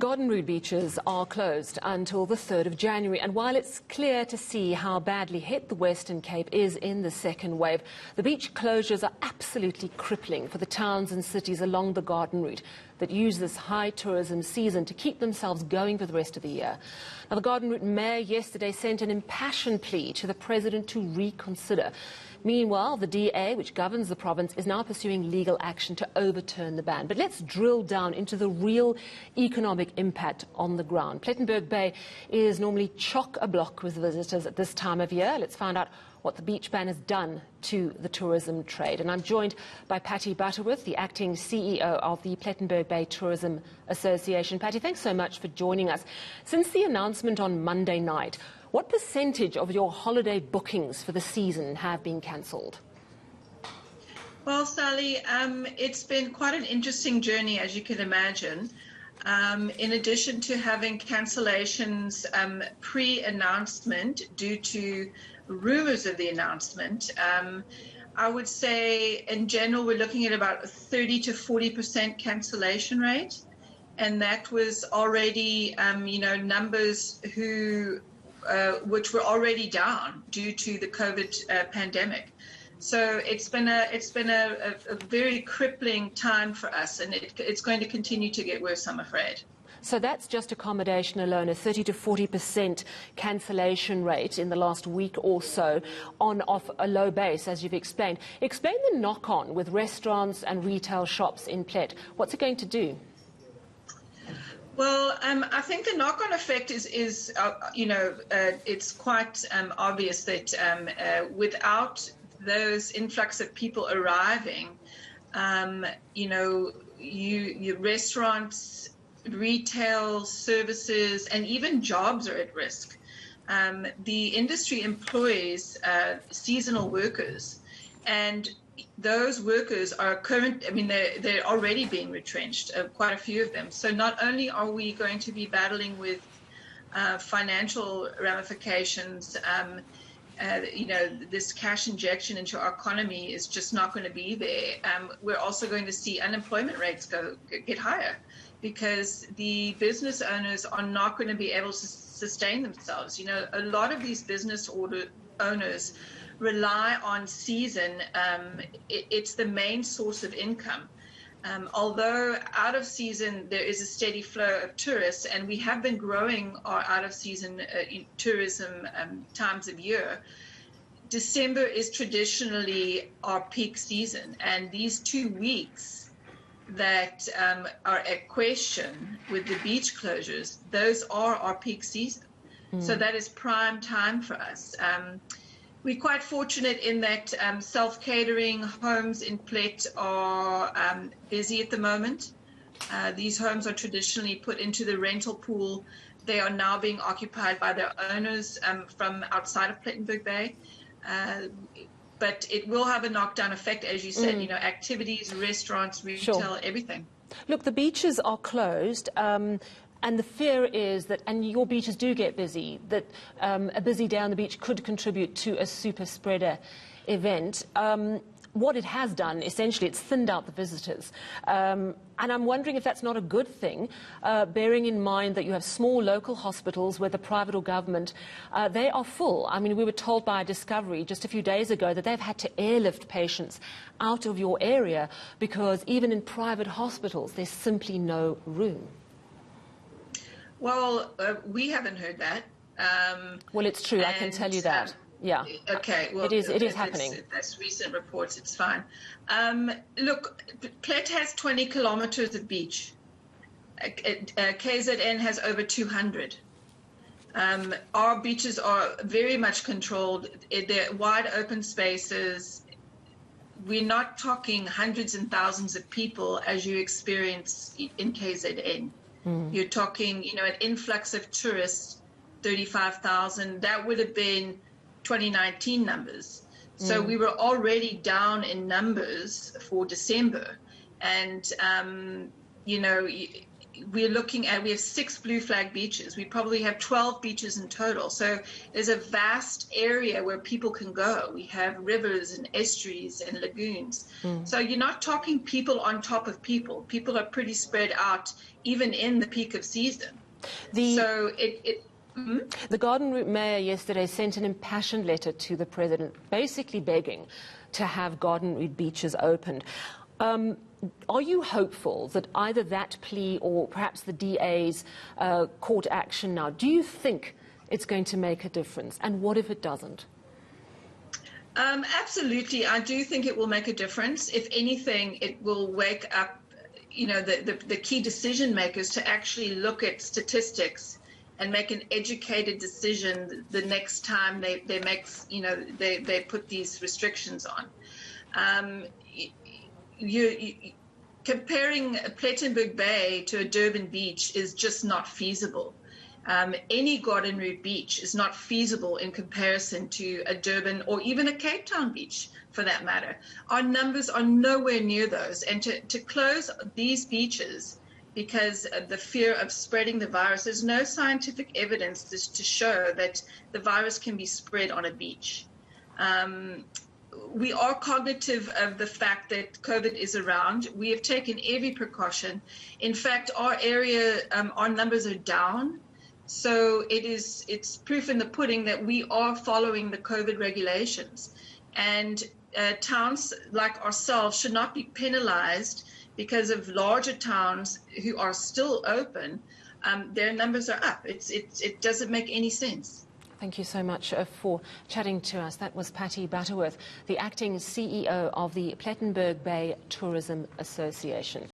Garden Route beaches are closed until the 3rd of January, and while it's clear to see how badly hit the Western Cape is in the second wave, the beach closures are absolutely crippling for the towns and cities along the Garden Route that use this high tourism season to keep themselves going for the rest of the year. Now, the Garden Route mayor yesterday sent an impassioned plea to the president to reconsider. Meanwhile, the DA, which governs the province, is now pursuing legal action to overturn the ban. But let's drill down into the real economic impact on the ground. Plettenberg Bay is normally chock-a-block with visitors at this time of year. Let's find out what the beach ban has done to the tourism trade. And I'm joined by Patty Butterworth, the acting CEO of the Plettenberg Bay Tourism Association. Patty, thanks so much for joining us. Since the announcement on Monday night, what percentage of your holiday bookings for the season have been cancelled? Well, Sally, it's been quite an interesting journey, as you can imagine. In addition to having cancellations pre-announcement due to rumors of the announcement, I would say in general we're looking at about a 30 to 40% cancellation rate, and that was already, numbers which were already down due to the COVID pandemic. So it's been a very crippling time for us, and it's going to continue to get worse, I'm afraid. So that's just accommodation alone, a 30 to 40% cancellation rate in the last week or so off a low base, as you've explained. Explain the knock-on with restaurants and retail shops in Plet. What's it going to do? Well, I think the knock-on effect is it's quite obvious that without those influx of people arriving, your restaurants, retail services, and even jobs are at risk. The industry employs seasonal workers, and those workers are they're already being retrenched, quite a few of them. So not only are we going to be battling with financial ramifications, this cash injection into our economy is just not going to be there. We're also going to see unemployment rates get higher, because the business owners are not going to be able to sustain themselves. A lot of these business owners rely on season. It's the main source of income. Although out of season there is a steady flow of tourists, and we have been growing our out of season tourism times of year, December is traditionally our peak season, and these 2 weeks that are at question with the beach closures, those are our peak season. So that is prime time for us. We're quite fortunate in that self-catering homes in Plet are busy at the moment. These homes are traditionally put into the rental pool. They are now being occupied by their owners from outside of Plettenberg Bay. But it will have a knockdown effect, as you said, activities, restaurants, retail, everything. Look, the beaches are closed. And the fear is that, and your beaches do get busy, that a busy day on the beach could contribute to a super spreader event. What it has done, essentially, it's thinned out the visitors. And I'm wondering if that's not a good thing, bearing in mind that you have small local hospitals, whether private or government, they are full. I mean, we were told by Discovery just a few days ago that they've had to airlift patients out of your area because even in private hospitals, there's simply no room. Well, we haven't heard that. Well, it's true. I can tell you that. Yeah. Okay. Well, it is happening. That's recent reports. It's fine. Look, Plet has 20 kilometers of beach. KZN has over 200. Our beaches are very much controlled. They're wide open spaces. We're not talking hundreds and thousands of people as you experience in KZN. You're talking, an influx of tourists, 35,000. That would have been 2019 numbers. So we were already down in numbers for December. And, we have 6 blue flag beaches. We probably have 12 beaches in total. So there's a vast area where people can go. We have rivers and estuaries and lagoons. So you're not talking people on top of people. People are pretty spread out, even in the peak of season. The Garden Route mayor yesterday sent an impassioned letter to the president, basically begging to have Garden Route beaches opened. Are you hopeful that either that plea or perhaps the DA's court action now, do you think it's going to make a difference? And what if it doesn't? Absolutely. I do think it will make a difference. If anything, it will wake up, the key decision makers to actually look at statistics and make an educated decision the next time they put these restrictions on. Comparing Plettenberg Bay to a Durban beach is just not feasible. Any Garden Route beach is not feasible in comparison to a Durban or even a Cape Town beach, for that matter. Our numbers are nowhere near those. And to close these beaches because of the fear of spreading the virus, there's no scientific evidence to show that the virus can be spread on a beach. We are cognitive of the fact that COVID is around. We have taken every precaution. In fact, our area, our numbers are down. So it's proof in the pudding that we are following the COVID regulations. And towns like ourselves should not be penalized because of larger towns who are still open. Their numbers are up. It doesn't make any sense. Thank you so much for chatting to us. That was Patty Butterworth, the acting CEO of the Plettenberg Bay Tourism Association.